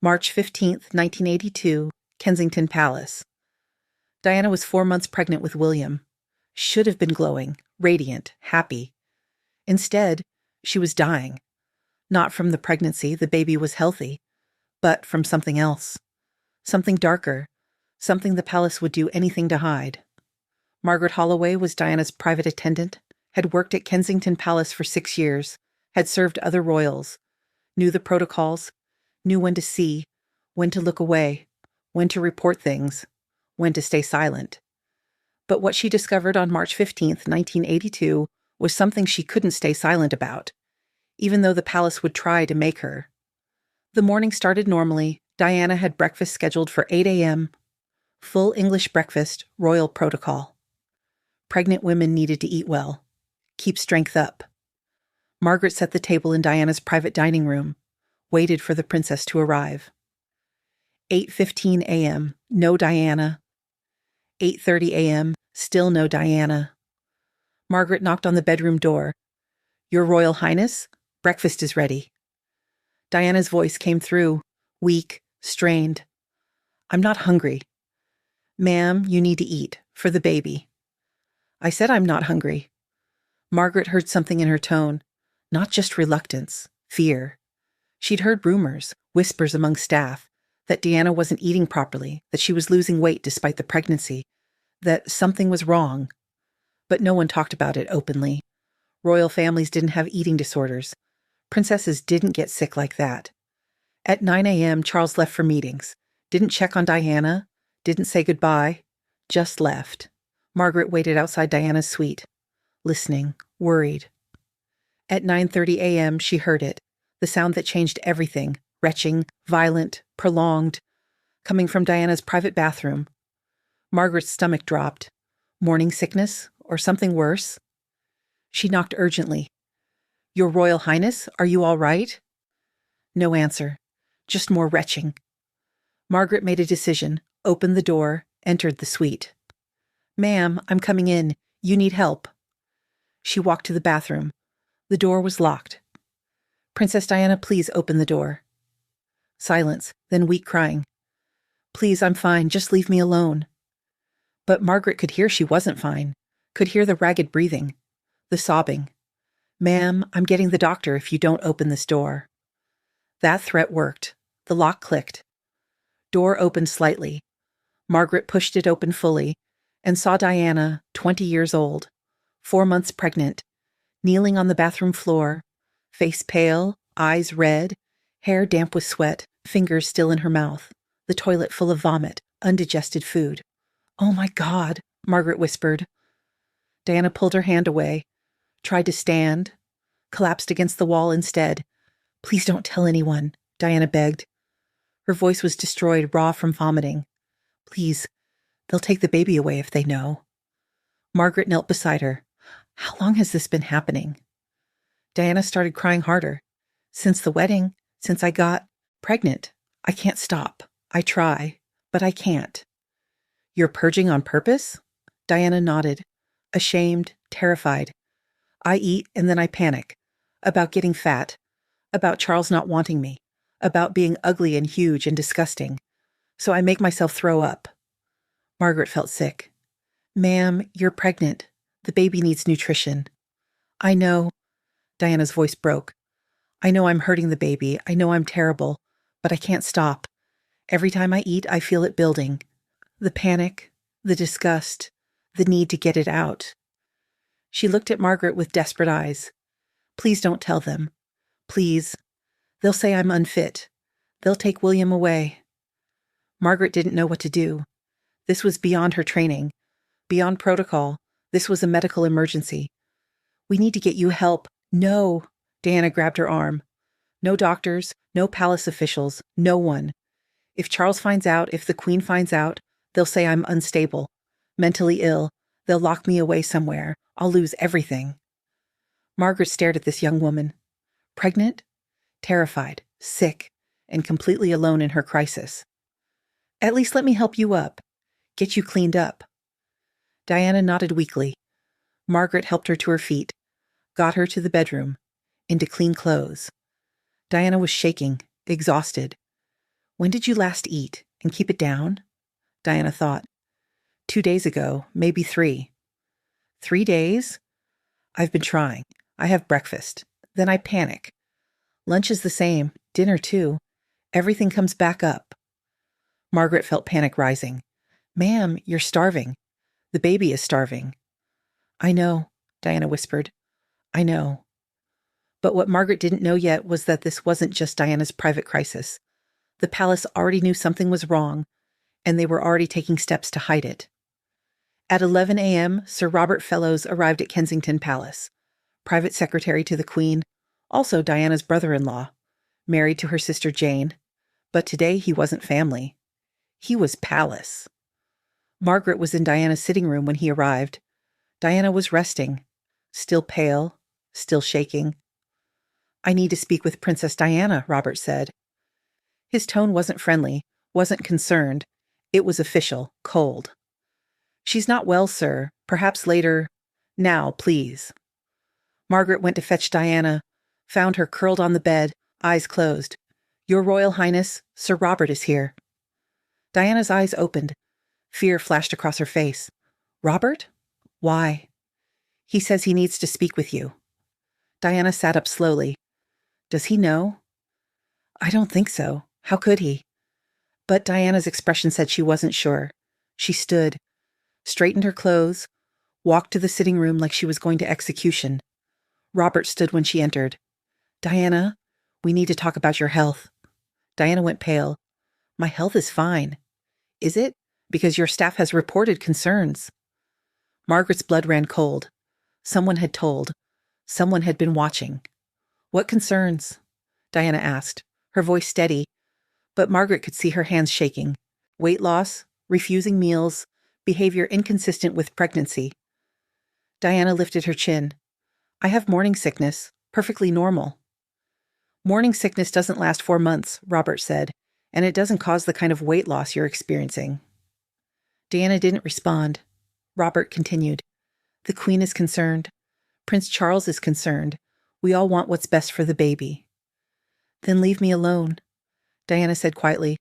March 15th, 1982, Kensington Palace. Diana was 4 months pregnant with William. Should have been glowing, radiant, happy. Instead, she was dying. Not from the pregnancy, the baby was healthy, but from something else. Something darker, something the palace would do anything to hide. Margaret Holloway was Diana's private attendant, had worked at Kensington Palace for 6 years, had served other royals, knew the protocols, knew when to see, when to look away, when to report things, when to stay silent. But what she discovered on March 15th, 1982, was something she couldn't stay silent about, even though the palace would try to make her. The morning started normally. Diana had breakfast scheduled for 8 a.m. Full English breakfast, royal protocol. Pregnant women needed to eat well, keep strength up. Margaret set the table in Diana's private dining room, waited for the princess to arrive. 8:15 a.m., no Diana. 8:30 a.m., still no Diana. Margaret knocked on the bedroom door. "Your Royal Highness, breakfast is ready." Diana's voice came through, weak, strained. "I'm not hungry." "Ma'am, you need to eat, for the baby." "I said I'm not hungry." Margaret heard something in her tone, not just reluctance, fear. She'd heard rumors, whispers among staff, that Diana wasn't eating properly, that she was losing weight despite the pregnancy, that something was wrong. But no one talked about it openly. Royal families didn't have eating disorders. Princesses didn't get sick like that. At 9 a.m., Charles left for meetings. Didn't check on Diana, didn't say goodbye, just left. Margaret waited outside Diana's suite, listening, worried. At 9:30 a.m., she heard it, the sound that changed everything, retching, violent, prolonged, coming from Diana's private bathroom. Margaret's stomach dropped. Morning sickness, or something worse? She knocked urgently. "Your Royal Highness, are you all right?" No answer, just more retching. Margaret made a decision, opened the door, entered the suite. "Ma'am, I'm coming in. You need help." She walked to the bathroom. The door was locked. "Princess Diana, please open the door." Silence, then weak crying. "Please, I'm fine. Just leave me alone." But Margaret could hear she wasn't fine, could hear the ragged breathing, the sobbing. "Ma'am, I'm getting the doctor if you don't open this door." That threat worked. The lock clicked. Door opened slightly. Margaret pushed it open fully and saw Diana, 20 years old, 4 months pregnant, kneeling on the bathroom floor, face pale, eyes red, hair damp with sweat, fingers still in her mouth, the toilet full of vomit, undigested food. "Oh my God," Margaret whispered. Diana pulled her hand away, tried to stand, collapsed against the wall instead. "Please don't tell anyone," Diana begged. Her voice was destroyed, raw from vomiting. "Please, they'll take the baby away if they know." Margaret knelt beside her. "How long has this been happening?" Diana started crying harder. "Since the wedding, since I got pregnant. I can't stop. I try, but I can't." "You're purging on purpose?" Diana nodded, ashamed, terrified. "I eat and then I panic. About getting fat. About Charles not wanting me. About being ugly and huge and disgusting. So I make myself throw up." Margaret felt sick. "Ma'am, you're pregnant. The baby needs nutrition." "I know." Diana's voice broke. "I know I'm hurting the baby. I know I'm terrible. But I can't stop. Every time I eat, I feel it building. The panic, the disgust, the need to get it out." She looked at Margaret with desperate eyes. "Please don't tell them. Please. They'll say I'm unfit. They'll take William away." Margaret didn't know what to do. This was beyond her training, beyond protocol. This was a medical emergency. "We need to get you help." "No." Diana grabbed her arm. "No doctors, no palace officials, no one. If Charles finds out, if the Queen finds out, they'll say I'm unstable, mentally ill. They'll lock me away somewhere. I'll lose everything." Margaret stared at this young woman. Pregnant, terrified, sick, and completely alone in her crisis. "At least let me help you up. Get you cleaned up." Diana nodded weakly. Margaret helped her to her feet, got her to the bedroom, into clean clothes. Diana was shaking, exhausted. When did you last eat and keep it down? Diana thought. 2 days ago, maybe 3. 3 days? I've been trying. I have breakfast. Then I panic. Lunch is the same. Dinner too. Everything comes back up. Margaret felt panic rising. Ma'am, you're starving. The baby is starving. I know, Diana whispered. I know. But what Margaret didn't know yet was that this wasn't just Diana's private crisis. The palace already knew something was wrong, and they were already taking steps to hide it. At 11 a.m., Sir Robert Fellows arrived at Kensington Palace, private secretary to the Queen, also Diana's brother-in-law, married to her sister Jane, but today he wasn't family. He was palace. Margaret was in Diana's sitting room when he arrived. Diana was resting, still pale, still shaking. I need to speak with Princess Diana, Robert said. His tone wasn't friendly, wasn't concerned. It was official, cold. She's not well, sir. Perhaps later. Now, please. Margaret went to fetch Diana, found her curled on the bed, eyes closed. Your Royal Highness, Sir Robert is here. Diana's eyes opened. Fear flashed across her face. Robert? Why? He says he needs to speak with you. Diana sat up slowly. Does he know? I don't think so. How could he? But Diana's expression said she wasn't sure. She stood, straightened her clothes, walked to the sitting room like she was going to execution. Robert stood when she entered. Diana, we need to talk about your health. Diana went pale. My health is fine. Is it? Because your staff has reported concerns. Margaret's blood ran cold. Someone had told. Someone had been watching. What concerns? Diana asked, her voice steady, but Margaret could see her hands shaking. Weight loss, refusing meals, behavior inconsistent with pregnancy. Diana lifted her chin. I have morning sickness, perfectly normal. Morning sickness doesn't last 4 months, Robert said, and it doesn't cause the kind of weight loss you're experiencing. Diana didn't respond. Robert continued. The Queen is concerned. Prince Charles is concerned. We all want what's best for the baby. Then leave me alone, Diana said quietly.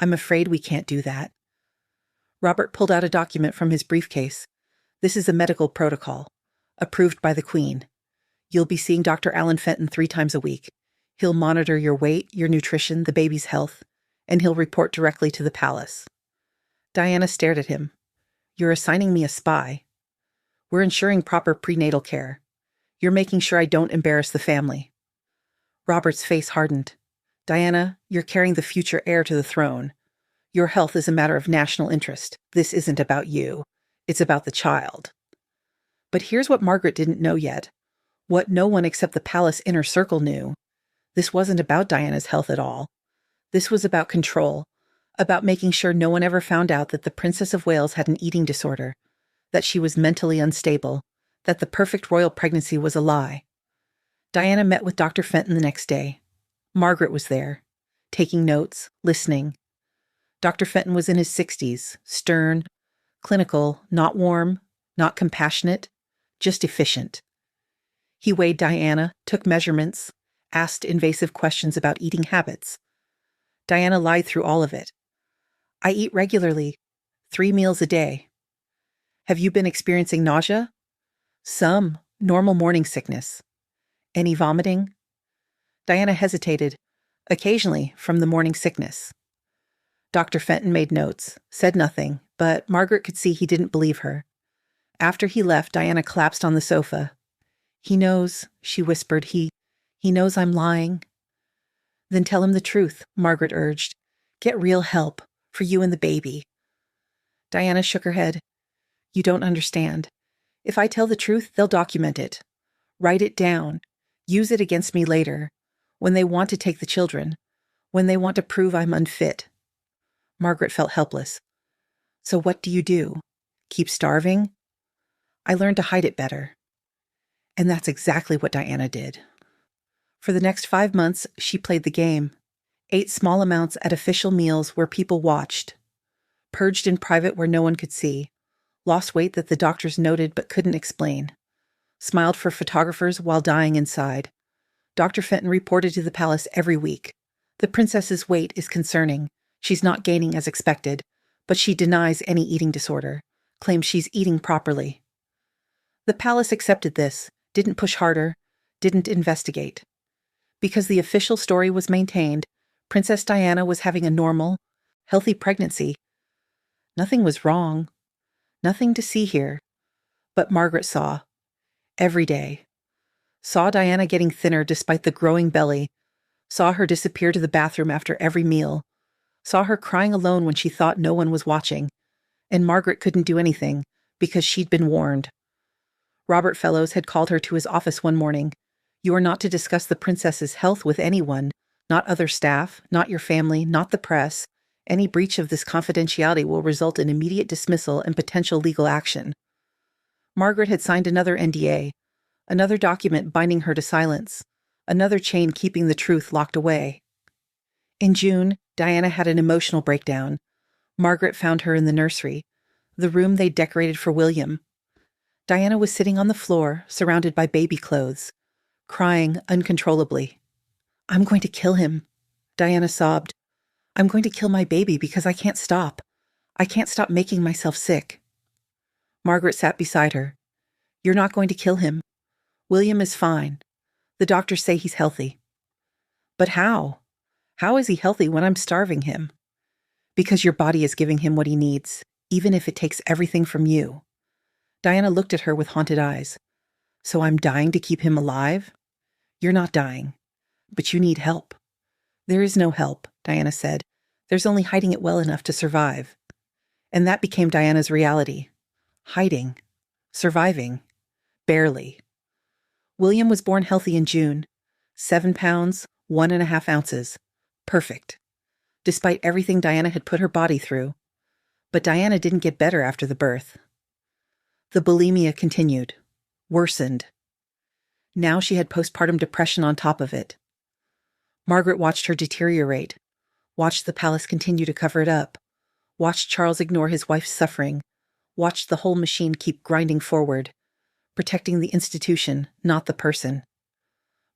I'm afraid we can't do that. Robert pulled out a document from his briefcase. This is a medical protocol, approved by the Queen. You'll be seeing Dr. Alan Fenton 3 times a week. He'll monitor your weight, your nutrition, the baby's health, and he'll report directly to the palace. Diana stared at him. You're assigning me a spy. We're ensuring proper prenatal care. You're making sure I don't embarrass the family. Robert's face hardened. Diana, you're carrying the future heir to the throne. Your health is a matter of national interest. This isn't about you. It's about the child. But here's what Margaret didn't know yet. What no one except the palace inner circle knew. This wasn't about Diana's health at all. This was about control, about making sure no one ever found out that the Princess of Wales had an eating disorder, that she was mentally unstable, that the perfect royal pregnancy was a lie. Diana met with Dr. Fenton the next day. Margaret was there, taking notes, listening. Dr. Fenton was in his 60s, stern, clinical, not warm, not compassionate, just efficient. He weighed Diana, took measurements, asked invasive questions about eating habits. Diana lied through all of it. I eat regularly, 3 meals a day. Have you been experiencing nausea? Some, normal morning sickness. Any vomiting? Diana hesitated, occasionally from the morning sickness. Dr. Fenton made notes, said nothing, but Margaret could see he didn't believe her. After he left, Diana collapsed on the sofa. He knows, she whispered, he knows I'm lying. Then tell him the truth, Margaret urged. Get real help, for you and the baby. Diana shook her head. You don't understand. If I tell the truth, they'll document it. Write it down. Use it against me later, when they want to take the children, when they want to prove I'm unfit. Margaret felt helpless. So what do you do? Keep starving? I learned to hide it better. And that's exactly what Diana did. For the next 5 months, she played the game. Ate small amounts at official meals where people watched. Purged in private where no one could see. Lost weight that the doctors noted but couldn't explain. Smiled for photographers while dying inside. Dr. Fenton reported to the palace every week. The princess's weight is concerning. She's not gaining as expected, but she denies any eating disorder, claims she's eating properly. The palace accepted this, didn't push harder, didn't investigate. Because the official story was maintained, Princess Diana was having a normal, healthy pregnancy. Nothing was wrong. Nothing to see here. But Margaret saw. Every day. Saw Diana getting thinner despite the growing belly. Saw her disappear to the bathroom after every meal. Saw her crying alone when she thought no one was watching. And Margaret couldn't do anything because she'd been warned. Robert Fellows had called her to his office one morning. You are not to discuss the princess's health with anyone, not other staff, not your family, not the press. Any breach of this confidentiality will result in immediate dismissal and potential legal action. Margaret had signed another NDA, another document binding her to silence, another chain keeping the truth locked away. In June, Diana had an emotional breakdown. Margaret found her in the nursery, the room they decorated for William. Diana was sitting on the floor, surrounded by baby clothes, crying uncontrollably. I'm going to kill him, Diana sobbed. I'm going to kill my baby because I can't stop. I can't stop making myself sick. Margaret sat beside her. You're not going to kill him. William is fine. The doctors say he's healthy. But how? How is he healthy when I'm starving him? Because your body is giving him what he needs, even if it takes everything from you. Diana looked at her with haunted eyes. So I'm dying to keep him alive? You're not dying, but you need help. There is no help, Diana said. There's only hiding it well enough to survive. And that became Diana's reality. Hiding. Surviving. Barely. William was born healthy in June. 7 pounds, 1.5 ounces. Perfect. Despite everything Diana had put her body through. But Diana didn't get better after the birth. The bulimia continued. Worsened. Now she had postpartum depression on top of it. Margaret watched her deteriorate. Watched the palace continue to cover it up. Watched Charles ignore his wife's suffering. Watched the whole machine keep grinding forward. Protecting the institution, not the person.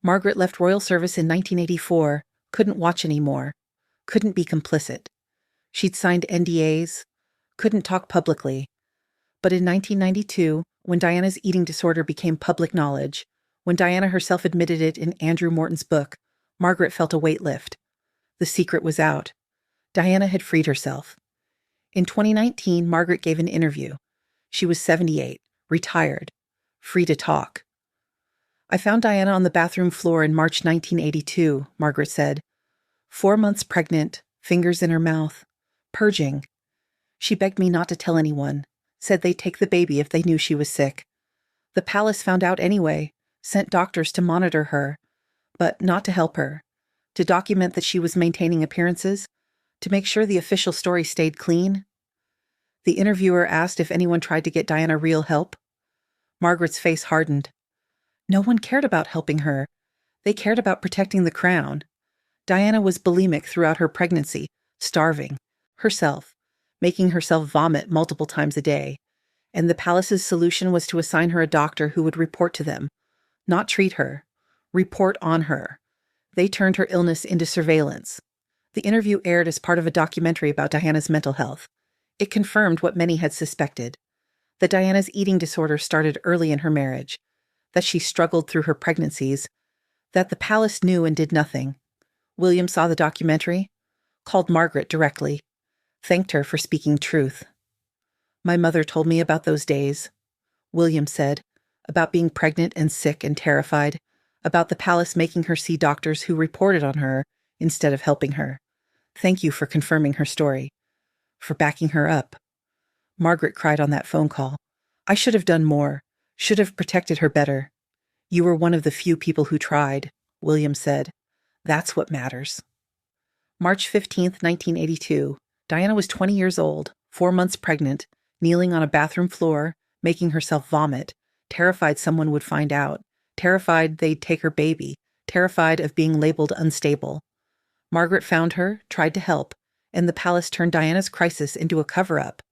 Margaret left royal service in 1984, couldn't watch anymore, couldn't be complicit. She'd signed NDAs, couldn't talk publicly. But in 1992, when Diana's eating disorder became public knowledge, when Diana herself admitted it in Andrew Morton's book, Margaret felt a weight lift. The secret was out. Diana had freed herself. In 2019, Margaret gave an interview. She was 78, retired, free to talk. I found Diana on the bathroom floor in March 1982, Margaret said. 4 months pregnant, fingers in her mouth, purging. She begged me not to tell anyone, said they'd take the baby if they knew she was sick. The palace found out anyway, sent doctors to monitor her, but not to help her, to document that she was maintaining appearances, to make sure the official story stayed clean. The interviewer asked if anyone tried to get Diana real help. Margaret's face hardened. No one cared about helping her. They cared about protecting the crown. Diana was bulimic throughout her pregnancy, starving, herself, making herself vomit multiple times a day. And the palace's solution was to assign her a doctor who would report to them, not treat her, report on her. They turned her illness into surveillance. The interview aired as part of a documentary about Diana's mental health. It confirmed what many had suspected, that Diana's eating disorder started early in her marriage, that she struggled through her pregnancies, that the palace knew and did nothing. William saw the documentary, called Margaret directly, thanked her for speaking truth. My mother told me about those days, William said, about being pregnant and sick and terrified, about the palace making her see doctors who reported on her instead of helping her. Thank you for confirming her story, for backing her up. Margaret cried on that phone call. I should have done more, should have protected her better. You were one of the few people who tried, William said. That's what matters. March 15th, 1982. Diana was 20 years old, 4 months pregnant, kneeling on a bathroom floor, making herself vomit, terrified someone would find out, terrified they'd take her baby, terrified of being labeled unstable. Margaret found her, tried to help, and the palace turned Diana's crisis into a cover-up,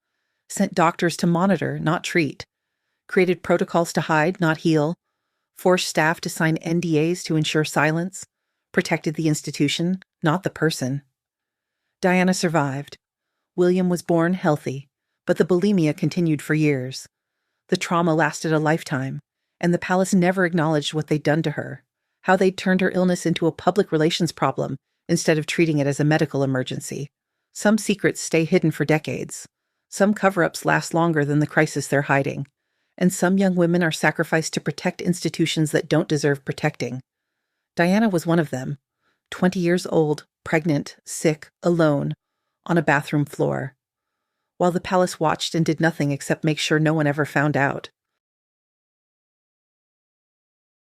sent doctors to monitor, not treat, created protocols to hide, not heal, forced staff to sign NDAs to ensure silence, protected the institution, not the person. Diana survived. William was born healthy, but the bulimia continued for years. The trauma lasted a lifetime, and the palace never acknowledged what they'd done to her, how they'd turned her illness into a public relations problem instead of treating it as a medical emergency. Some secrets stay hidden for decades. Some cover-ups last longer than the crisis they're hiding. And some young women are sacrificed to protect institutions that don't deserve protecting. Diana was one of them. 20 years old, pregnant, sick, alone, on a bathroom floor. While the palace watched and did nothing except make sure no one ever found out.